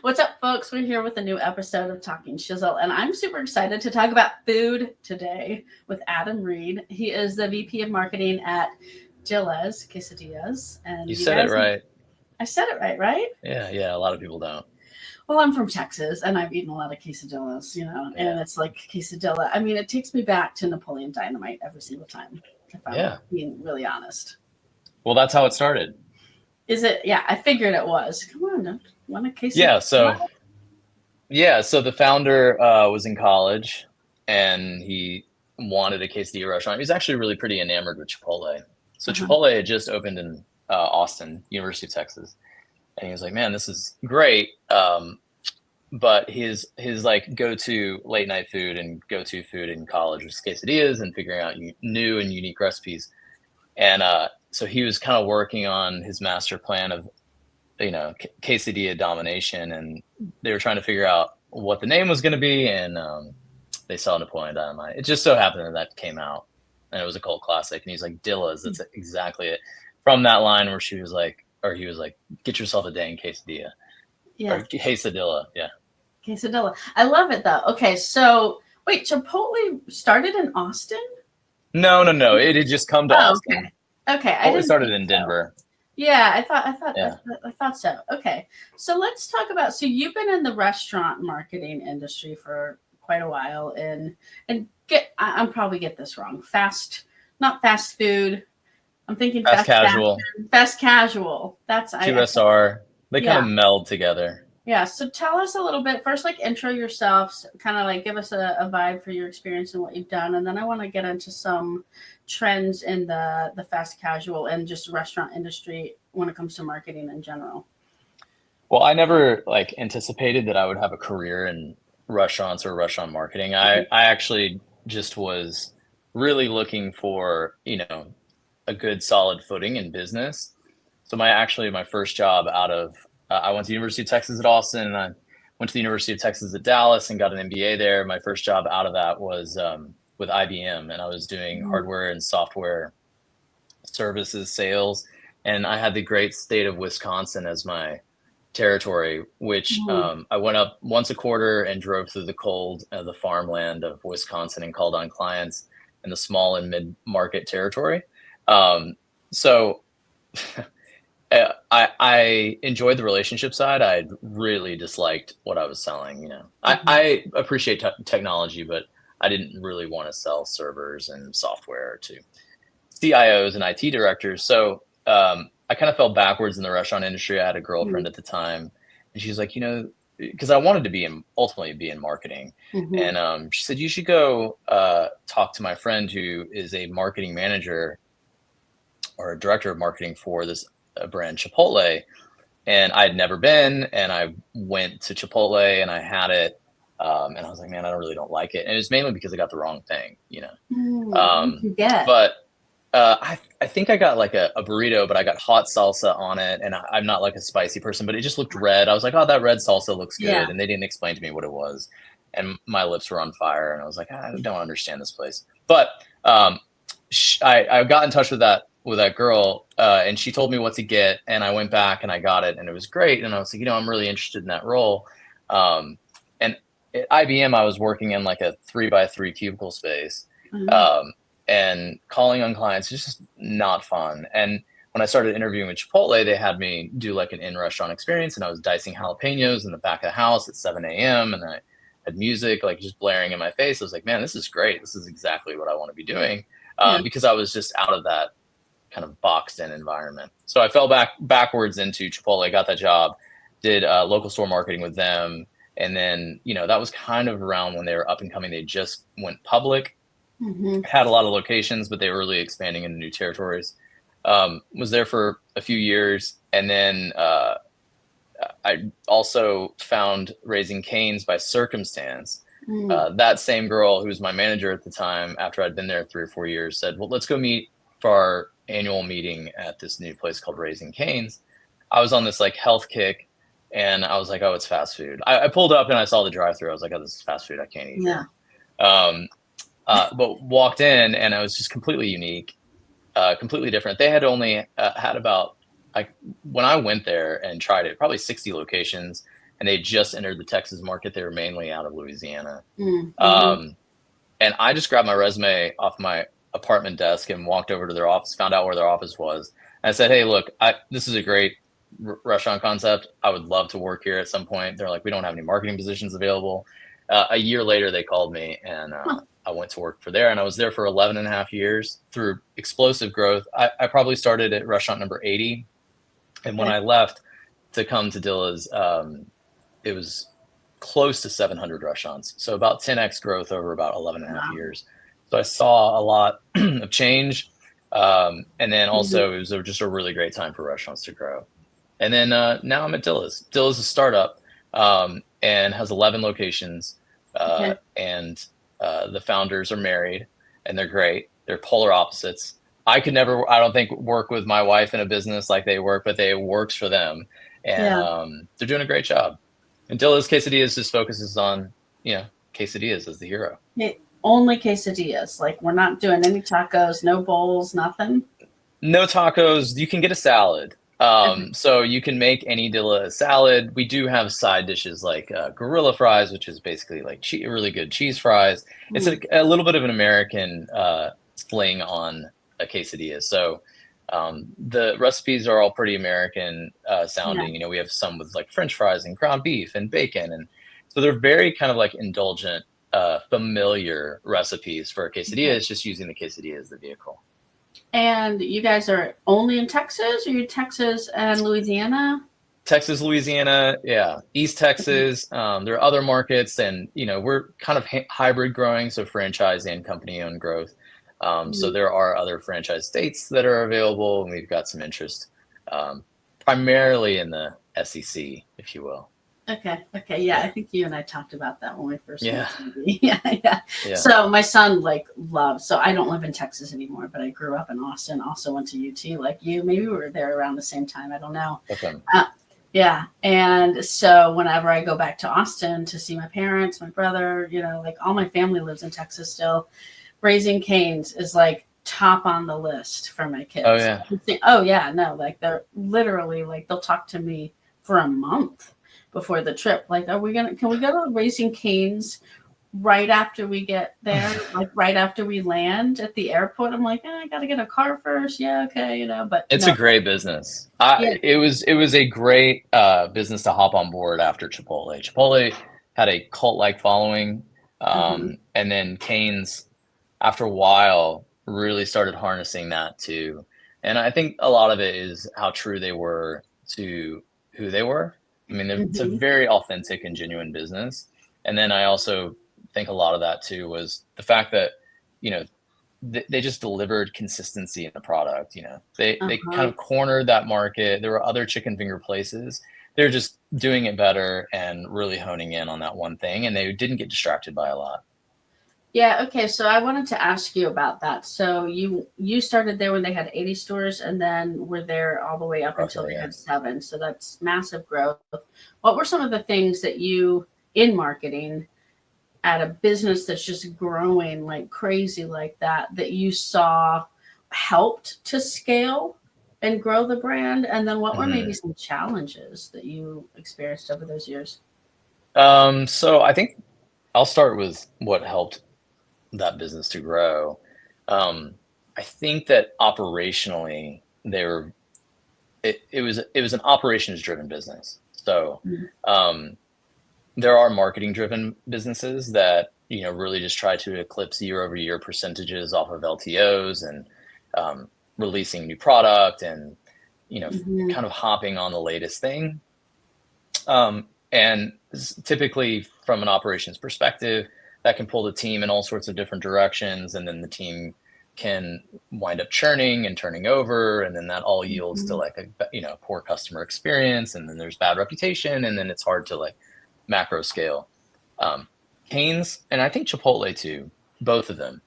What's up, folks? We're here with a new episode of Talking Shizzle, and I'm super excited to talk about food today with Adam Reed. He is the VP of Marketing at Dilla's Quesadillas. And You said it right. I said it right, right? Yeah. A lot of people don't. Well, I'm from Texas, and I've eaten a lot of quesadillas, and it's like quesadilla. I mean, it takes me back to Napoleon Dynamite every single time, if I'm being really honest. Well, that's how it started. Is it? Yeah, I figured it was. Come on, want a quesadilla? So the founder was in college, and he wanted a quesadilla restaurant. He was actually really pretty enamored with Chipotle. So Chipotle had just opened in Austin, University of Texas. And he was like, man, this is great. But his like go-to late night food and go-to food in college was quesadillas and figuring out new and unique recipes. And so he was kind of working on his master plan of, quesadilla domination. And they were trying to figure out what the name was going to be. And they saw Napoleon Dynamite. It just so happened that came out. And it was a cult classic. And he's like, Dilla's, that's exactly it. From that line where he was like, get yourself a dang quesadilla. Yeah. Or quesadilla. Yeah. Quesadilla. I love it though. Okay. So wait, Chipotle started in Austin? No. It had just come to Austin. Okay. It started in Denver. Yeah, I thought so. Okay. So let's talk about, so you've been in the restaurant marketing industry for quite a while and I'm probably get this wrong. Not fast food. I'm thinking fast casual. Fast casual. That's QSR. They kind of meld together. Yeah. So tell us a little bit first, like intro yourselves, kind of like give us a vibe for your experience and what you've done. And then I want to get into some trends in the fast casual and just restaurant industry when it comes to marketing in general. Well, I never anticipated that I would have a career in restaurants or restaurant marketing. I actually just was really looking for, a good solid footing in business. So my first job out of, I went to the University of Texas at Austin, and I went to the University of Texas at Dallas and got an MBA there. My first job out of that was with IBM, and I was doing hardware and software services sales. And I had the great state of Wisconsin as my territory, which I went up once a quarter and drove through the cold, the farmland of Wisconsin and called on clients in the small and mid-market territory. So I enjoyed the relationship side. I really disliked what I was selling. I appreciate technology, but I didn't really want to sell servers and software to CIOs and IT directors. So I kind of fell backwards in the restaurant industry. I had a girlfriend at the time, and she's like, because I wanted to ultimately be in marketing. And she said, you should go talk to my friend who is a marketing manager or a director of marketing for this brand Chipotle. And I'd never been, and I went to Chipotle and I had it. And I was like, man, I really don't like it. And it was mainly because I got the wrong thing, But I think I got like a burrito, but I got hot salsa on it. And I'm not like a spicy person, but it just looked red. I was like, oh, that red salsa looks good. Yeah. And they didn't explain to me what it was. And my lips were on fire. And I was like, I don't understand this place. But I got in touch with that girl, and she told me what to get, and I went back and I got it, and it was great. And I was like, I'm really interested in that role. And at IBM, I was working in like a 3x3 cubicle space, and calling on clients is just not fun. And when I started interviewing with Chipotle, they had me do like an in-restaurant experience, and I was dicing jalapenos in the back of the house at 7 a.m. and I had music like just blaring in my face. I was like, man, this is great. This is exactly what I want to be doing, because I was just out of that kind of boxed in environment. So I fell backwards into Chipotle, got that job, did local store marketing with them. And then, that was kind of around when they were up and coming. They just went public, had a lot of locations, but they were really expanding into new territories. Was there for a few years. And then I also found Raising Canes by circumstance. That same girl who was my manager at the time, after I'd been there 3 or 4 years, said, well, let's go meet for our annual meeting at this new place called Raising Canes. I was on this like health kick, and I was like, oh, it's fast food. I pulled up and I saw the drive-through. I was like, oh, this is fast food. I can't eat here. But walked in, and it was just completely unique, completely different. They had only had about, when I went there and tried it, probably 60 locations, and they just entered the Texas market. They were mainly out of Louisiana. Mm-hmm. And I just grabbed my resume off my apartment desk and walked over to their office, found out where their office was. And I said, hey, look, this is a great restaurant concept. I would love to work here at some point. They're like, we don't have any marketing positions available. A year later, they called me, and I went to work for there. And I was there for 11 and a half years through explosive growth. I probably started at restaurant number 80. And when I left to come to Dilla's, it was close to 700 restaurants. So about 10x growth over about 11 and a half years. So I saw a lot of change. And then also it was just a really great time for restaurants to grow. And then now I'm at Dilla's. Dilla's a startup and has 11 locations. And the founders are married, and they're great. They're polar opposites. I could never, I don't think, work with my wife in a business like they work, but it works for them. And they're doing a great job. And Dilla's Quesadillas just focuses on, quesadillas as the hero. Only quesadillas. Like, we're not doing any tacos, no bowls, nothing. No tacos. You can get a salad. So you can make any Dilla a salad. We do have side dishes like gorilla fries, which is basically like really good cheese fries. It's a little bit of an American sling on a quesadilla. So the recipes are all pretty American sounding. We have some with like French fries and ground beef and bacon. And so they're very kind of like indulgent, familiar recipes for a quesadilla. It's just using the quesadilla as the vehicle. And you guys are only in Texas? Or are you Texas and Louisiana? Texas, Louisiana, yeah. East Texas. There are other markets, and we're kind of hybrid growing, so franchise and company-owned growth. So there are other franchise states that are available, and we've got some interest, primarily in the SEC, if you will. Okay. Yeah, I think you and I talked about that when we first met. Yeah. So my son loves. So I don't live in Texas anymore, but I grew up in Austin. Also went to UT, like you. Maybe we were there around the same time. I don't know. Okay. Yeah, and so whenever I go back to Austin to see my parents, my brother, like all my family lives in Texas still. Raising Cane's is like top on the list for my kids. Oh yeah. No, like they're literally like they'll talk to me for a month before the trip. Like, can we go to Raising Cane's right after we get there? Like right after we land at the airport? I'm like, I gotta get a car first. Yeah, okay, but it's a great business. It was a great business to hop on board after Chipotle. Chipotle had a cult-like following, and then Cane's, after a while, really started harnessing that too. And I think a lot of it is how true they were to who they were. I mean, it's a very authentic and genuine business. And then I also think a lot of that too was the fact that, they just delivered consistency in the product. They kind of cornered that market. There were other chicken finger places. They're just doing it better and really honing in on that one thing. And they didn't get distracted by a lot. Yeah. Okay. So I wanted to ask you about that. So you started there when they had 80 stores, and then were there all the way up until they had 7. So that's massive growth. What were some of the things that you, in marketing, at a business that's just growing like crazy like that you saw helped to scale and grow the brand? And then what were maybe some challenges that you experienced over those years? So I think I'll start with what helped that business to grow. I think that operationally it was an operations driven business. So there are marketing driven businesses that really just try to eclipse year over year percentages off of LTOs and releasing new product and kind of hopping on the latest thing. And typically from an operations perspective, that can pull the team in all sorts of different directions. And then the team can wind up churning and turning over. And then that all yields to like a poor customer experience. And then there's bad reputation. And then it's hard to like macro scale. Cane's, and I think Chipotle too, both of them.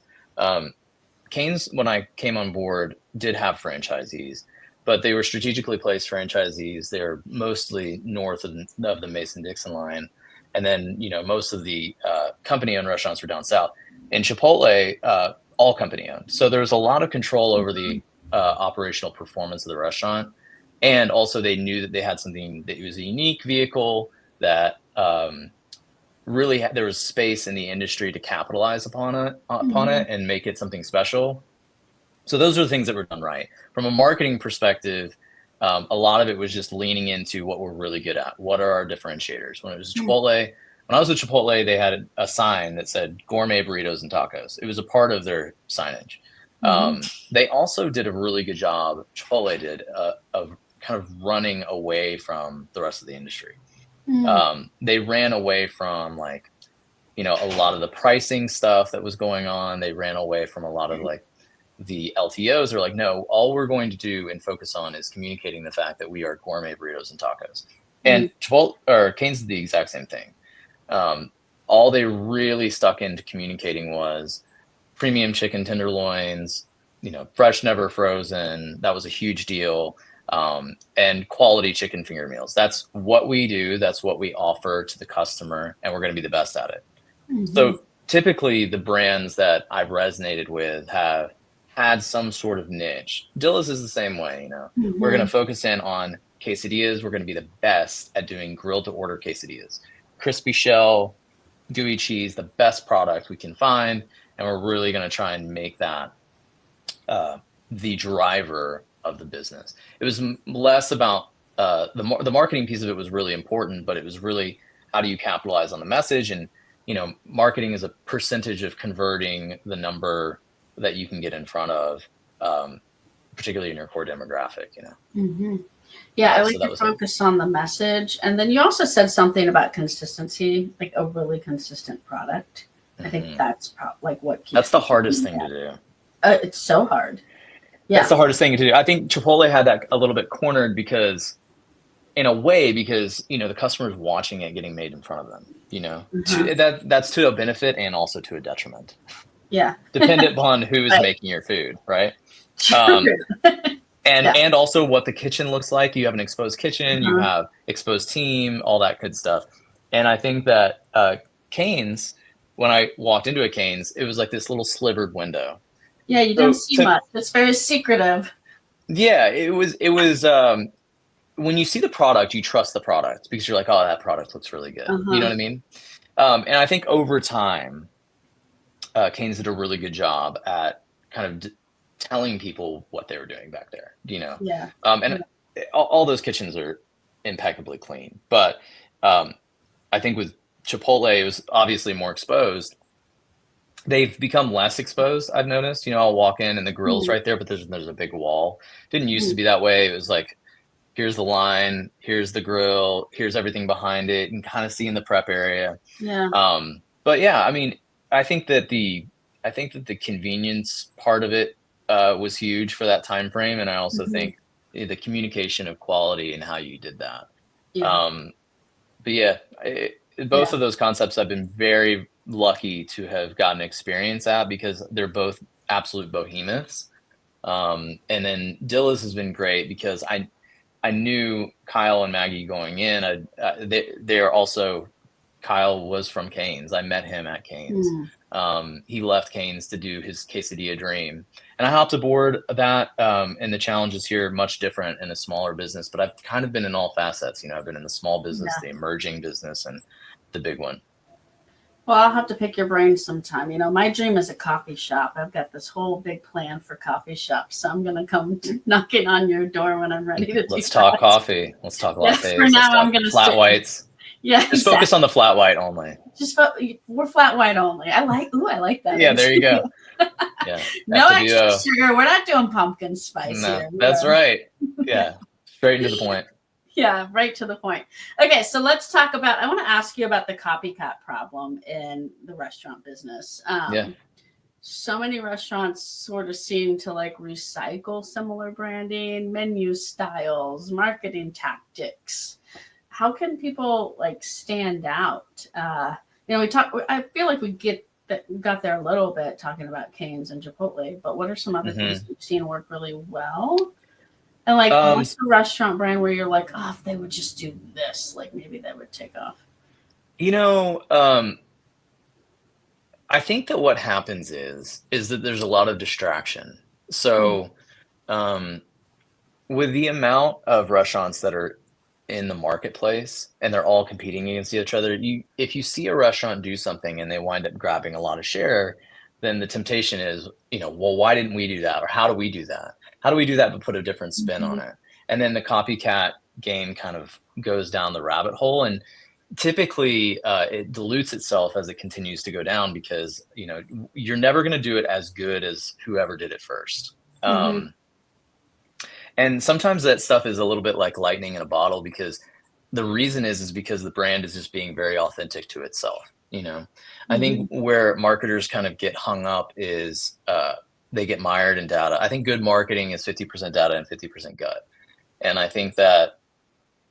Cane's, when I came on board, did have franchisees, but they were strategically placed franchisees. They're mostly north of the Mason-Dixon line. And then, most of the company-owned restaurants were down south. In Chipotle, all company-owned. So there's a lot of control over the operational performance of the restaurant. And also they knew that they had something that was a unique vehicle that really there was space in the industry to capitalize upon it and make it something special. So those are the things that were done right. From a marketing perspective, a lot of it was just leaning into what we're really good at. What are our differentiators? When it was Chipotle, when I was at Chipotle, they had a sign that said gourmet burritos and tacos. It was a part of their signage. They also did a really good job, Chipotle did, of kind of running away from the rest of the industry. They ran away from like, you know, a lot of the pricing stuff that was going on. They ran away from a lot of like the LTOs are like, no, all we're going to do and focus on is communicating the fact that we are gourmet burritos and tacos. And Chipotle or Cane's did the exact same thing. All they really stuck into communicating was premium chicken tenderloins, you know, fresh, never frozen. That was a huge deal. And quality chicken finger meals. That's what we do. That's what we offer to the customer, and we're going to be the best at it. So typically the brands that I've resonated with have had some sort of niche. Dilla's is the same way, you know. We're going to focus in on quesadillas. We're going to be the best at doing grilled to order quesadillas. Crispy shell, gooey cheese, the best product we can find. And we're really going to try and make that the driver of the business. It was less about the marketing piece of it was really important, but it was really how do you capitalize on the message? And, you know, marketing is a percentage of converting the number that you can get in front of, particularly in your core demographic, you know? Yeah, I like to focus on the message. And then you also said something about consistency, like a really consistent product. I think that's like what keeps that's the hardest thing to do. It's so hard. Yeah. That's the hardest thing to do. I think Chipotle had that a little bit cornered because, in a way, because, you know, the customer's watching it getting made in front of them, you know, that's to a benefit and also to a detriment. Yeah. Dependent upon who is making your food, right? And also what the kitchen looks like. You have an exposed kitchen, you have exposed team, all that good stuff. And I think that Cane's, when I walked into a Cane's, it was like this little slivered window. Yeah, you don't see much. It's very secretive. Yeah, it was when you see the product, you trust the product because you're like, oh, that product looks really good. You know what I mean? And I think over time, Cane's did a really good job at kind of telling people what they were doing back there, you know? Yeah. And all those kitchens are impeccably clean. But I think with Chipotle, it was obviously more exposed. They've become less exposed, I've noticed. You know, I'll walk in and the grill's right there, but there's a big wall. Didn't used to be that way. It was like, here's the line, here's the grill, here's everything behind it, and kind of seeing the prep area. Yeah. But yeah, I mean, I think that the convenience part of it was huge for that time frame, and I also think the communication of quality and how you did that. Yeah. But yeah, both of those concepts I've been very lucky to have gotten experience at because they're both absolute behemoths. And then Dilla's has been great because I knew Kyle and Maggie going in. They're also, Kyle was from Cane's. I met him at Cane's. He left Cane's to do his quesadilla dream. And I hopped aboard that. And the challenges here are much different in a smaller business, but I've kind of been in all facets. You know, I've been in the small business, the emerging business, and the big one. Well, I'll have to pick your brain sometime. You know, my dream is a coffee shop. I've got this whole big plan for coffee shops. So I'm going to come knocking on your door when I'm ready to Let's talk coffee. Let's talk lattes. Yes, for now, I'm going to flat whites. Yeah, just focus on the flat white only. We're flat white only. I like that. Yeah, there you go. Yeah. No extra sugar. We're not doing pumpkin spice here. That's right. Yeah. Straight into the point. Yeah, right to the point. Okay, so let's talk about, I want to ask you about the copycat problem in the restaurant business. So many restaurants sort of seem to like recycle similar branding, menu styles, marketing tactics. How can people like stand out? You know, I feel like we got there a little bit talking about Cane's and Chipotle, but what are some other things you've seen work really well? And like, what's the restaurant brand where you're like, oh, if they would just do this, like maybe that would take off? You know, I think that what happens is that there's a lot of distraction. So with the amount of restaurants that are in the marketplace and they're all competing against each other, if you see a restaurant do something and they wind up grabbing a lot of share, then the temptation is, well, why didn't we do that? Or how do we do that? How do we do that but put a different spin on it? And then the copycat game kind of goes down the rabbit hole. And typically it dilutes itself as it continues to go down because, you're never going to do it as good as whoever did it first. And sometimes that stuff is a little bit like lightning in a bottle because the reason is because the brand is just being very authentic to itself. I think where marketers kind of get hung up is they get mired in data. I think good marketing is 50% data and 50% gut. And I think that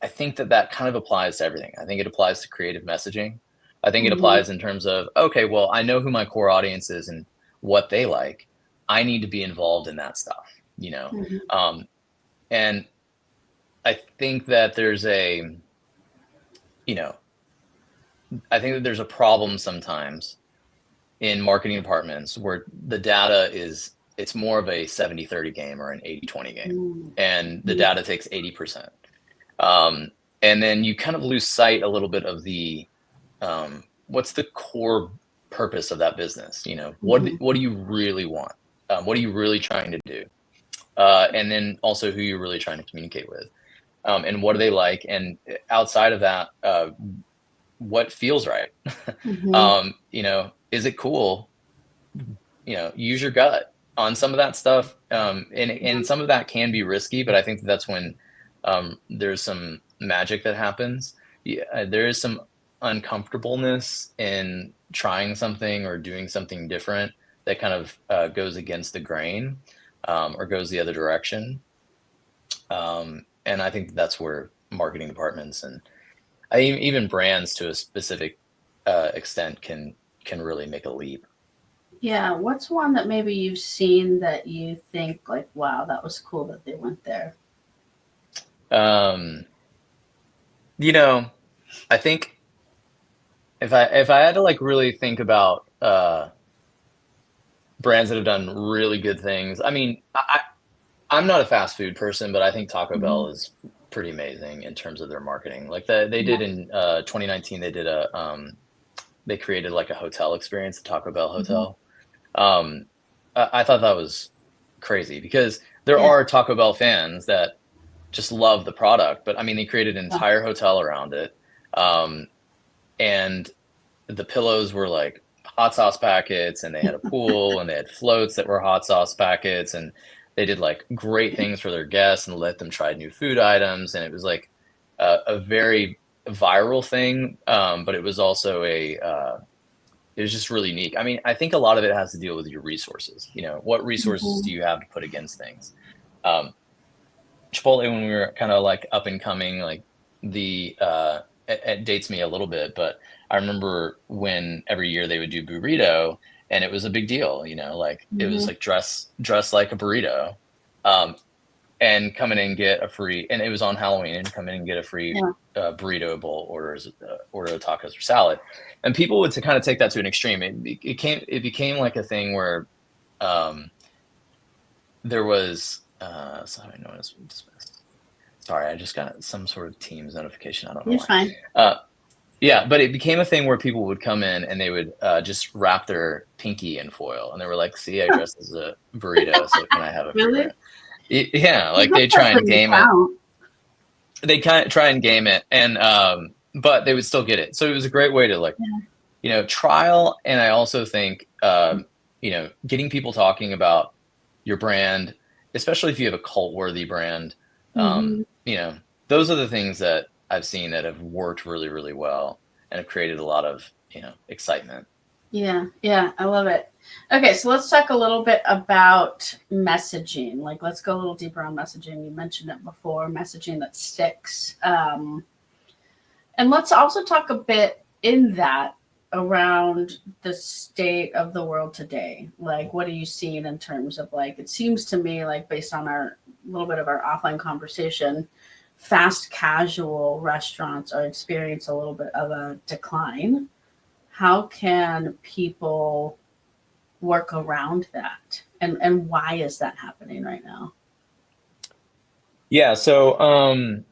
kind of applies to everything. I think it applies to creative messaging. I think it applies in terms of, okay, well, I know who my core audience is and what they like. I need to be involved in that stuff, and I think that there's a problem sometimes in marketing departments where the data it's more of a 70-30 game or an 80-20 game, and the data takes 80%. And then you kind of lose sight a little bit of the what's the core purpose of that business? What do you really want? What are you really trying to do? And then also who you're really trying to communicate with, and what do they like? And outside of that, what feels right? Is it cool? Use your gut on some of that stuff. And some of that can be risky, but I think that's when there's some magic that happens. There is some uncomfortableness in trying something or doing something different that kind of goes against the grain, or goes the other direction. And I think that's where marketing departments and even brands to a specific extent can really make a leap. Yeah. What's one that maybe you've seen that you think like, wow, that was cool that they went there? I think if I had to like really think about brands that have done really good things, I mean, I'm not a fast food person, but I think Taco Bell is pretty amazing in terms of their marketing. Like they did in 2019, they created like a hotel experience, the Taco Bell hotel. I thought that was crazy because there are Taco Bell fans that just love the product, but I mean, they created an entire hotel around it. And the pillows were like hot sauce packets, and they had a pool and they had floats that were hot sauce packets, and they did like great things for their guests and let them try new food items. And it was like a very viral thing. But it was also it was just really neat. I mean, I think a lot of it has to deal with your resources. What resources do you have to put against things? Chipotle, when we were kind of like up and coming, like it dates me a little bit, but I remember when every year they would do burrito, and it was a big deal, like it was like dress like a burrito, and come in and get a free, and it was on Halloween, and come in and get a free burrito bowl, order tacos or salad. And people would kind of take that to an extreme. It became like a thing where there was sorry, no one's dismissed. Sorry, I just got some sort of Teams notification. I don't know why. Fine. Yeah, but it became a thing where people would come in and they would just wrap their pinky in foil, and they were like, "See, I dressed as a burrito, so can I have a Really? Yeah, like they try and game it. They kind of try and game it, and but they would still get it. So it was a great way to like, trial. And I also think getting people talking about your brand, especially if you have a cult-worthy brand, those are the things that I've seen that have worked really, really well and have created a lot of, excitement. Yeah, I love it. Okay, so let's talk a little bit about messaging. Like, let's go a little deeper on messaging. You mentioned it before, messaging that sticks. And let's also talk a bit in that around the state of the world today. Like, what are you seeing in terms of, like, it seems to me like based on our little bit of our offline conversation, fast casual restaurants are experiencing a little bit of a decline. How can people work around that? And why is that happening right now? Yeah. So,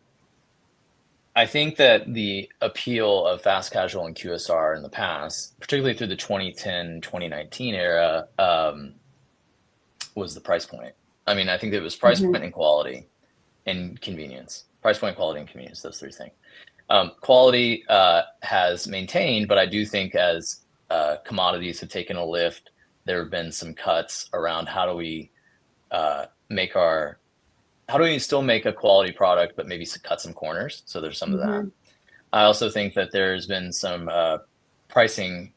I think that the appeal of fast casual and QSR in the past, particularly through the 2010, 2019 era, was the price point. I mean, I think it was price point and quality and convenience. Price point, quality, and convenience, those three things. Quality has maintained, but I do think as commodities have taken a lift, there have been some cuts around how do we still make a quality product, but maybe cut some corners. So there's some of that. I also think that there's been some pricing.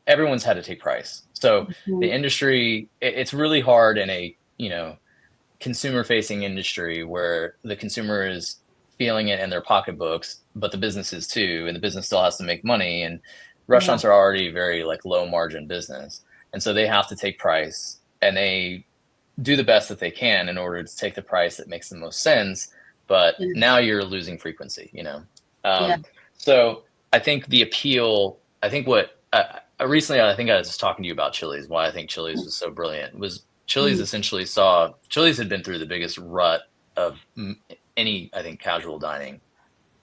Everyone's had to take price. So the industry, it's really hard in a, consumer-facing industry where the consumer is feeling it in their pocketbooks, but the business is too, and the business still has to make money. And restaurants are already very like low margin business, and so they have to take price, and they do the best that they can in order to take the price that makes the most sense. But now you're losing frequency, So I think the appeal. I think what recently I think I was talking to you about Chili's. Why I think Chili's was so brilliant was Chili's essentially Chili's had been through the biggest rut of any, I think, casual dining.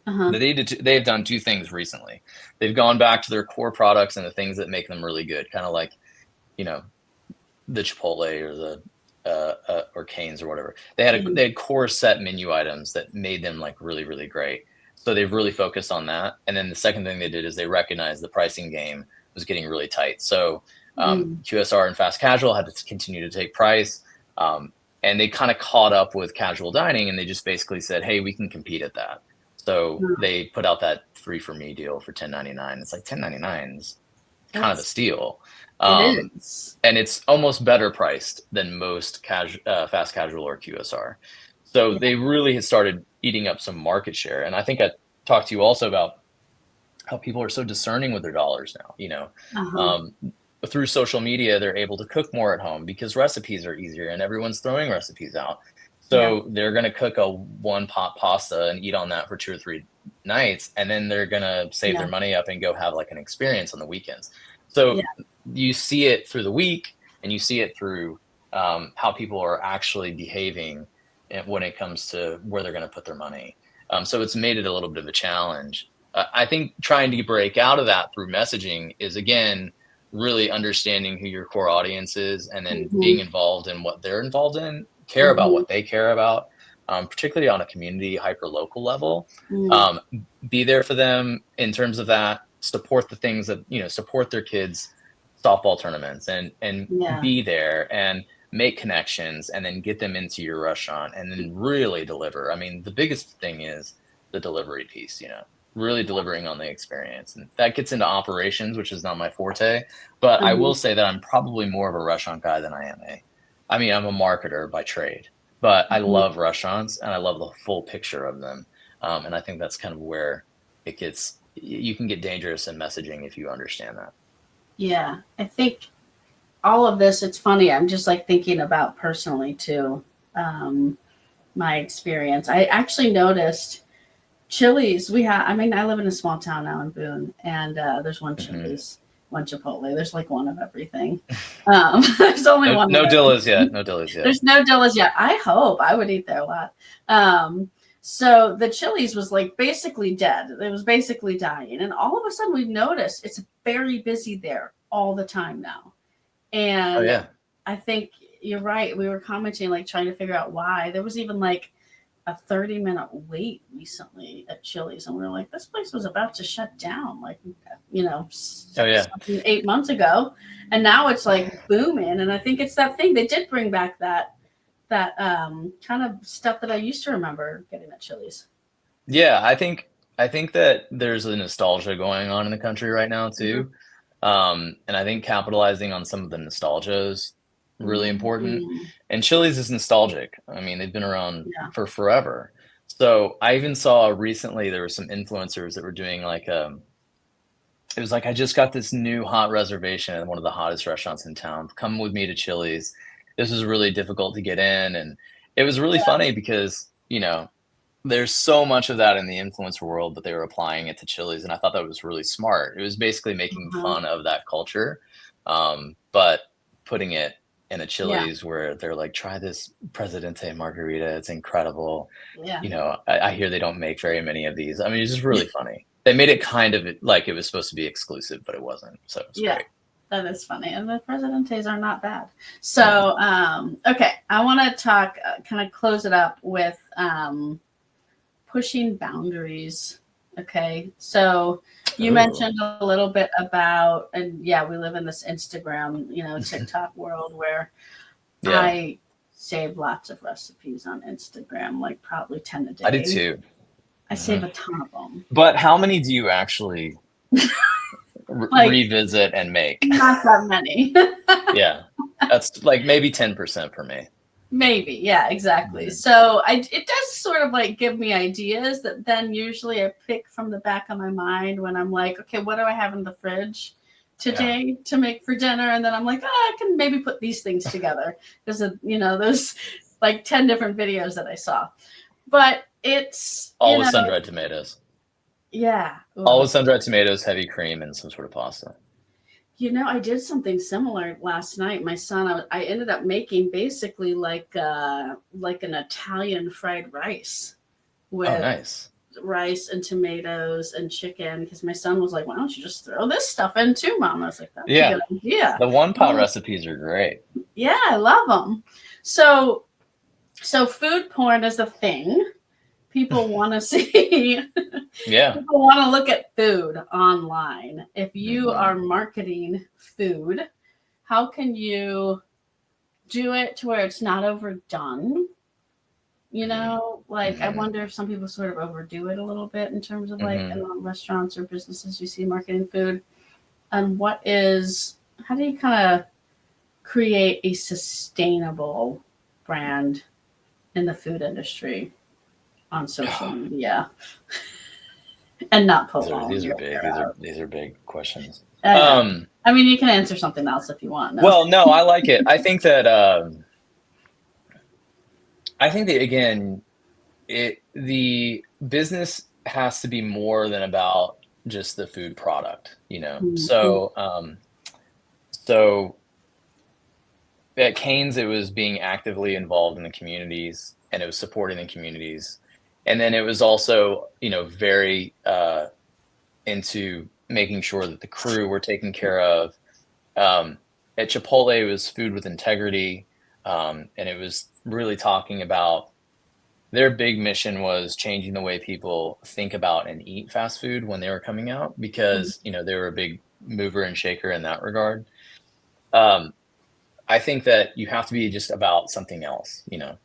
They've done two things recently. They've gone back to their core products and the things that make them really good, kind of like, the Chipotle or the or Cane's or whatever. They had core set menu items that made them like really, really great. So they've really focused on that. And then the second thing they did is they recognized the pricing game was getting really tight. So QSR and fast casual had to continue to take price. And they kind of caught up with casual dining, and they just basically said, hey, we can compete at that. So they put out that 3 for Me deal for $10.99. It's like $10.99 is kind of a steal. It is. And it's almost better priced than most fast casual or QSR. So they really had started eating up some market share. And I think I talked to you also about how people are so discerning with their dollars now, through social media, they're able to cook more at home because recipes are easier and everyone's throwing recipes out. So they're going to cook a 1-pot pasta and eat on that for 2 or 3 nights. And then they're going to save their money up and go have like an experience on the weekends. So you see it through the week, and you see it through how people are actually behaving when it comes to where they're going to put their money. So it's made it a little bit of a challenge. I think trying to break out of that through messaging is, again, really understanding who your core audience is, and then being involved in what they're involved in, care about what they care about, particularly on a community hyper local level. Be there for them in terms of that, support the things that, support their kids' softball tournaments, and be there and make connections, and then get them into your restaurant, and then really deliver. I mean, the biggest thing is the delivery piece, really delivering on the experience. And that gets into operations, which is not my forte, but I will say that I'm probably more of a restaurant guy than I am I'm a marketer by trade, but I love restaurants and I love the full picture of them. And I think that's kind of where you can get dangerous in messaging if you understand that. Yeah. I think all of this, it's funny. I'm just like thinking about personally too, my experience. I actually noticed Chili's. I live in a small town now in Boone, and there's one Chili's, one Chipotle. There's like one of everything. There's only one. No Dillas yet. There's no Dillas yet. I hope. I would eat there a lot. So the Chili's was like basically dead. It was basically dying. And all of a sudden we've noticed it's very busy there all the time now. And I think you're right. We were commenting, like trying to figure out why. There was even like a 30-minute wait recently at Chili's, and we were like, this place was about to shut down, like 8 months ago, and now it's like booming. And I think it's that thing. They did bring back that kind of stuff that I used to remember getting at Chili's. I think that there's a nostalgia going on in the country right now too, and I think capitalizing on some of the nostalgia is really important. And Chili's is nostalgic. I mean, they've been around for forever. So I even saw recently there were some influencers that were doing like it was like, I just got this new hot reservation at one of the hottest restaurants in town. Come with me to Chili's. This was really difficult to get in, and it was really funny because there's so much of that in the influencer world, but they were applying it to Chili's, and I thought that was really smart. It was basically making fun of that culture, but putting it in a Chili's where they're like, try this Presidente margarita. It's incredible. Yeah. You know, I hear they don't make very many of these. I mean, it's just really funny. They made it kind of like it was supposed to be exclusive, but it wasn't. So it's great. That is funny. And the Presidentes are not bad. So, okay. I want to talk, kind of close it up with pushing boundaries. Okay. So you mentioned a little bit about, and yeah, we live in this Instagram, you know, TikTok world where I save lots of recipes on Instagram, like probably 10 a day. I do too. I save a ton of them. But how many do you actually revisit and make? Not that many. Yeah. That's like maybe 10% for me. Maybe. Yeah, exactly. So it does sort of like give me ideas that then usually I pick from the back of my mind when I'm like, okay, what do I have in the fridge today to make for dinner? And then I'm like, I can maybe put these things together because of, you know, those like 10 different videos that I saw. But it's all with sun-dried tomatoes. Yeah. All with sun-dried tomatoes, heavy cream, and some sort of pasta. You know, I did something similar last night. My son, I ended up making basically like an Italian fried rice with rice and tomatoes and chicken. Because my son was like, "Why don't you just throw this stuff in too, Mom?" I was like, "That's a good idea." The one-pot recipes are great. Yeah, I love them. So food porn is a thing. People want to see. People want to look at food online. If you are marketing food, how can you do it to where it's not overdone? You know, like I wonder if some people sort of overdo it a little bit in terms of like restaurants or businesses you see marketing food. And how do you kind of create a sustainable brand in the food industry on social media? And not put these are big questions. I mean, you can answer something else if you want. Well, no, I like it. I think that again, the business has to be more than about just the food product, you know. So at Cane's, it was being actively involved in the communities and it was supporting the communities. And then it was also, you know, very into making sure that the crew were taken care of. At Chipotle, it was food with integrity. And it was really talking about their big mission was changing the way people think about and eat fast food when they were coming out because, you know, they were a big mover and shaker in that regard. I think that you have to be just about something else, you know.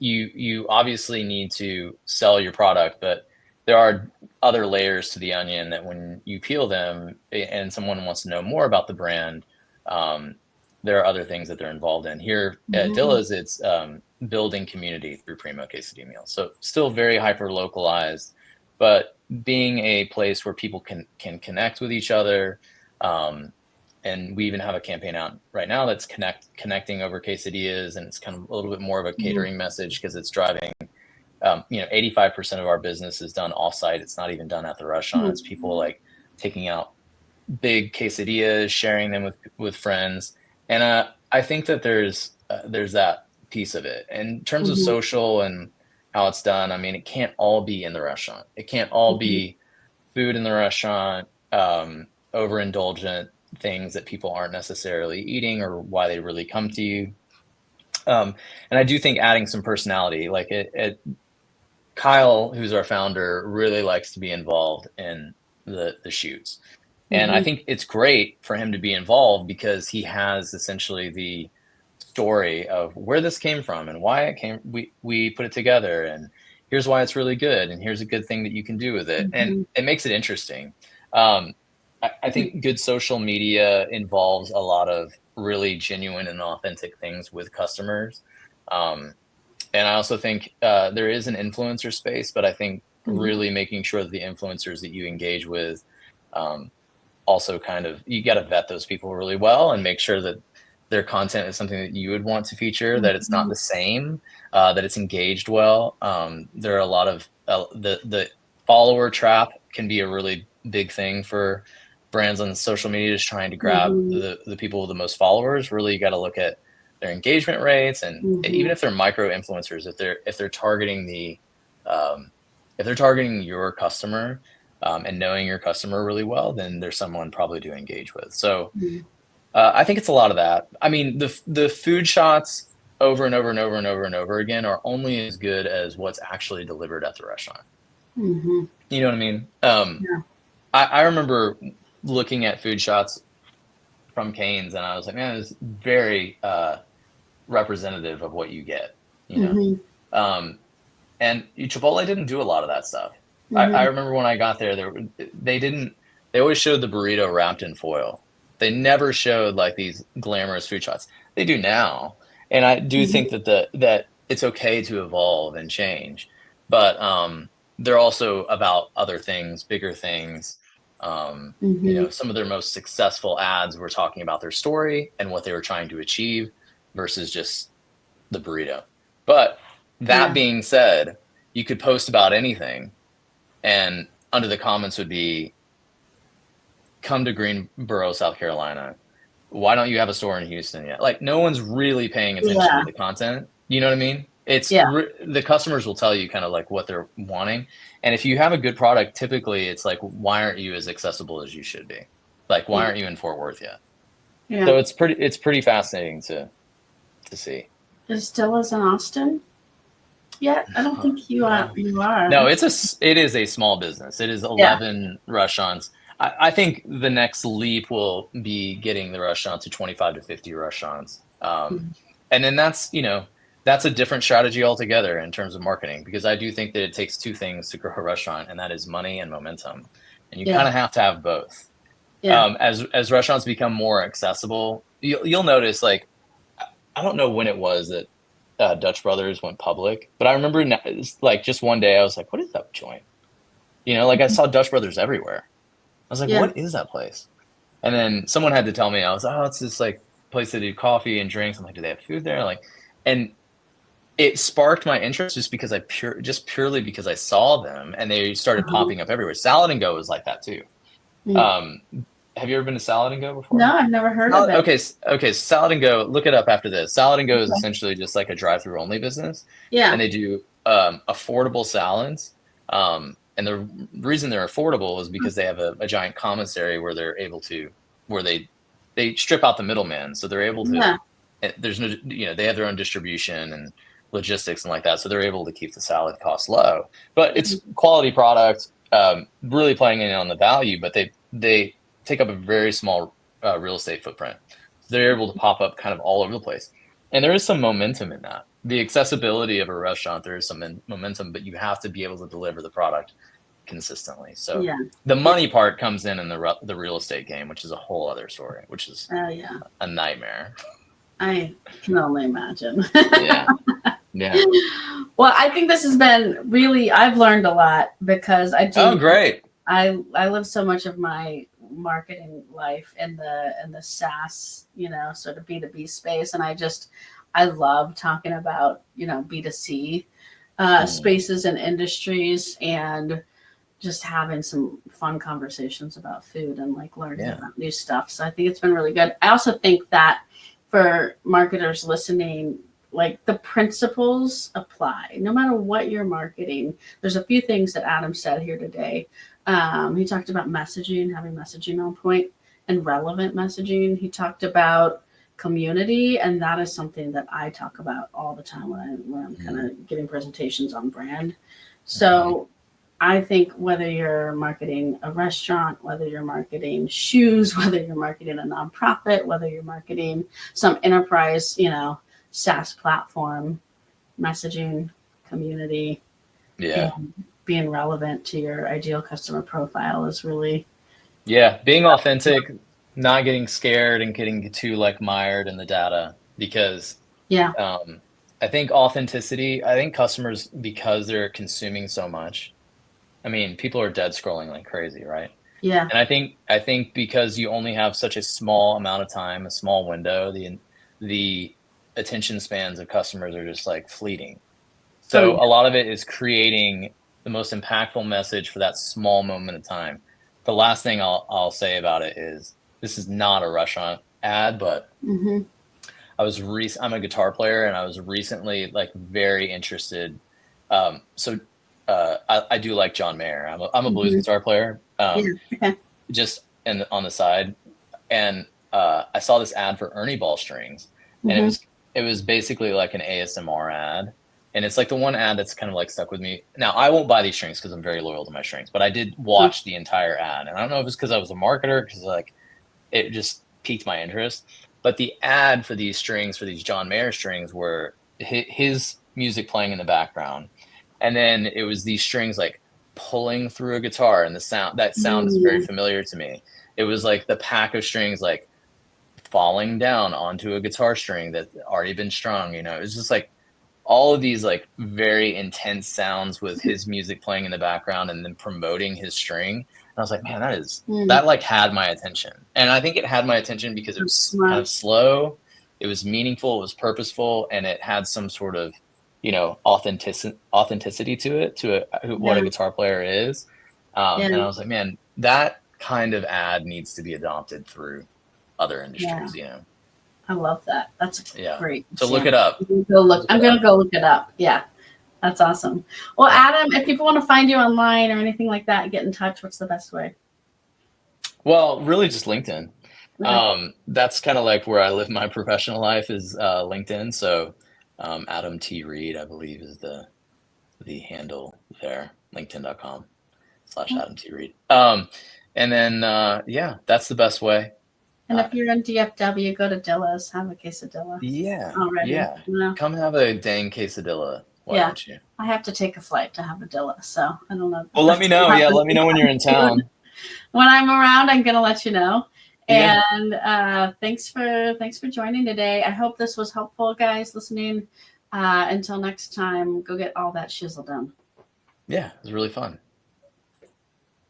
You obviously need to sell your product, but there are other layers to the onion that when you peel them and someone wants to know more about the brand, there are other things that they're involved in. Here at Dilla's, it's building community through Primo Quesadilla meals. So still very hyper localized, but being a place where people can connect with each other. And we even have a campaign out right now that's connecting over quesadillas, and it's kind of a little bit more of a catering message because it's driving. 85% of our business is done offsite. It's not even done at the restaurant. It's people like taking out big quesadillas, sharing them with friends, and I think that there's that piece of it. And in terms of social and how it's done, I mean, it can't all be in the restaurant. It can't all be food in the restaurant, overindulgent things that people aren't necessarily eating or why they really come to you. And I do think adding some personality, like Kyle, who's our founder, really likes to be involved in the shoots. And I think it's great for him to be involved because he has essentially the story of where this came from and why it came. We put it together and here's why it's really good. And here's a good thing that you can do with it. And it makes it interesting. I think good social media involves a lot of really genuine and authentic things with customers. And I also think there is an influencer space, but I think really making sure that the influencers that you engage with also kind of, you got to vet those people really well and make sure that their content is something that you would want to feature, that it's not the same, that it's engaged well. There are a lot of the follower trap can be a really big thing for brands on social media, just trying to grab the people with the most followers. Really, you got to look at their engagement rates, and even if they're micro influencers, if they're targeting if they're targeting your customer, and knowing your customer really well, then there's someone probably to engage with. So I think it's a lot of that. I mean, the food shots over and over and over and over and over again are only as good as what's actually delivered at the restaurant. You know what I mean? I remember looking at food shots from Cane's, and I was like, man, it's very representative of what you get, you know? And Chipotle didn't do a lot of that stuff. I remember when I got there, they always showed the burrito wrapped in foil. They never showed like these glamorous food shots. They do now. And I do think that it's okay to evolve and change, but they're also about other things, bigger things. You know, some of their most successful ads were talking about their story and what they were trying to achieve versus just the burrito. But that being said, you could post about anything, and under the comments would be, come to Greensboro, South Carolina. Why don't you have a store in Houston yet? Like, no one's really paying attention to the content. You know what I mean? It's the customers will tell you kind of like what they're wanting. And if you have a good product, typically it's like, why aren't you as accessible as you should be? Like, why aren't you in Fort Worth yet? So it's pretty fascinating to see. Is Dilla's in Austin yet? I don't think you are. No, it is a small business. It is 11 restaurants. I think the next leap will be getting the restaurant to 25 to 50 restaurants. And then that's a different strategy altogether in terms of marketing, because I do think that it takes two things to grow a restaurant, and that is money and momentum. And you kind of have to have both. As restaurants become more accessible, you'll notice, like, I don't know when it was that Dutch Brothers went public, but I remember like just one day I was like, what is that joint? You know, like I saw Dutch Brothers everywhere. I was like, what is that place? And then someone had to tell me. I was like, oh, it's this like place that do coffee and drinks. I'm like, do they have food there? Like, and it sparked my interest just because purely because I saw them and they started popping up everywhere. Salad and Go was like that too. Have you ever been to Salad and Go before? No, I've never heard of it. Okay. Salad and Go, look it up after this. Salad and Go is essentially just like a drive-through only business. And they do affordable salads. And the reason they're affordable is because they have a giant commissary where they're able to, where they strip out the middleman. So they're able to, there's no, they have their own distribution and logistics and like that. So they're able to keep the salad costs low, but it's quality product, really playing in on the value, but they take up a very small real estate footprint. So they're able to pop up kind of all over the place. And there is some momentum in that. The accessibility of a restaurant, there is some momentum, but you have to be able to deliver the product consistently. So the money part comes in the real estate game, which is a whole other story, which is a nightmare. I can only imagine. Yeah. Well, I think this has been really, I've learned a lot because I do. Oh, great. I live so much of my marketing life in the SaaS, sort of B2B space. And I love talking about, B2C spaces and industries, and just having some fun conversations about food and like learning about new stuff. So I think it's been really good. I also think that for marketers listening, like the principles apply no matter what you're marketing. There's a few things that Adam said here today. He talked about messaging, having messaging on point and relevant messaging. He talked about community, and that is something that I talk about all the time when I'm kind of giving presentations on brand. So I think whether you're marketing a restaurant, whether you're marketing shoes, whether you're marketing a nonprofit, whether you're marketing some enterprise, SaaS platform, messaging, community, and being relevant to your ideal customer profile is really being authentic, not getting scared and getting too like mired in the data, because I think authenticity, I think customers, because they're consuming so much, I mean, people are dead scrolling like crazy, right? Yeah. And I think because you only have such a small amount of time, a small window, the attention spans of customers are just like fleeting. So a lot of it is creating the most impactful message for that small moment of time. The last thing I'll say about it is, this is not a restaurant ad, but I'm a guitar player, and I was recently like very interested. So I do like John Mayer. I'm a blues guitar player. Okay. Just on the side, and I saw this ad for Ernie Ball strings, and it was basically like an ASMR ad. And it's like the one ad that's kind of like stuck with me. Now, I won't buy these strings because I'm very loyal to my strings, but I did watch the entire ad. And I don't know if it's because I was a marketer, because like it just piqued my interest. But the ad for these strings, for these John Mayer strings, were his music playing in the background. And then it was these strings like pulling through a guitar, and that sound is very familiar to me. It was like the pack of strings like falling down onto a guitar string that already been strung. It was just like all of these like very intense sounds with his music playing in the background and then promoting his string. And I was like, man, that like had my attention. And I think it had my attention because it was kind of slow, it was meaningful, it was purposeful, and it had some sort of, authenticity to it, what a guitar player is. And I was like, man, that kind of ad needs to be adopted through other industries. I love that. That's great. So look it up. I'm going to go look it up. Yeah. That's awesome. Well, Adam, if people want to find you online or anything like that, get in touch. What's the best way? Well, really just LinkedIn. That's kind of like where I live my professional life, is LinkedIn. So Adam T. Reed, I believe, is the handle there, linkedin.com/Adam T. Reed. And then, that's the best way. And if you're in DFW, go to Dilla's, have a quesadilla. Yeah. Already. Yeah. Come have a dang quesadilla. Why don't you? I have to take a flight to have a Dilla, so I don't know. Well, let me know. Yeah, let me know when you're in town. When I'm around, I'm gonna let you know. Yeah. And thanks for joining today. I hope this was helpful, guys, listening. Until next time, go get all that shizzle done. Yeah, it was really fun.